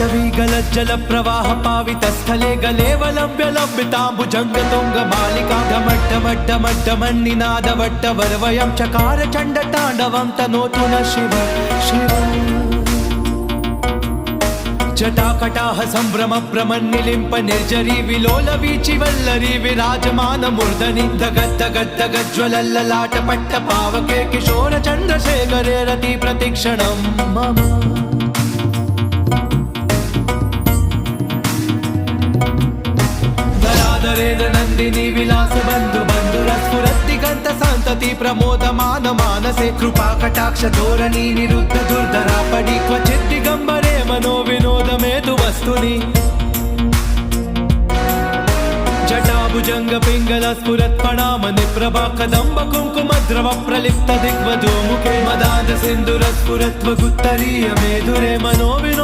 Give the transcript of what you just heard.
जल प्रवाह पावित स्थले गलेवलंब्य लंबितांबुजंग तुंग मालिका ढमड्ढमड्ढमड्ढमन्निनाद वट्टवर्वयं चकार चंड तांडवं तनोतु न शिव शिव जटाकटाह संभ्रम प्रमन्निलिंप निर्जरी विलोल वीचि वल्लरी विराजमान मूर्धनि दगद्दगद्दगज्ज्वलल्ललाट पट्ट पावके किशोर चंद्रशेखरे रति प्रतिक्षणं मम धराधरेन्द्र नंदिनी विलास बंधु बंधुरस्फुरद्दिगंत संतति प्रमोदमान मानसे कृपा कटाक्ष धोरणी निरुद्ध दुर्धरा पडी क्वचित् दिगंबरे मनो विनोद मेतु वस्तुनि जटाभुजंग पिंगल स्फुरत् प्रणाम निप्रभा कदंब कुंकुम द्रव प्रलिप्त दिग्वधू मुखे मदान्ध सिंधुर स्फुरत् वगुत्तरीय मेधुरे मनो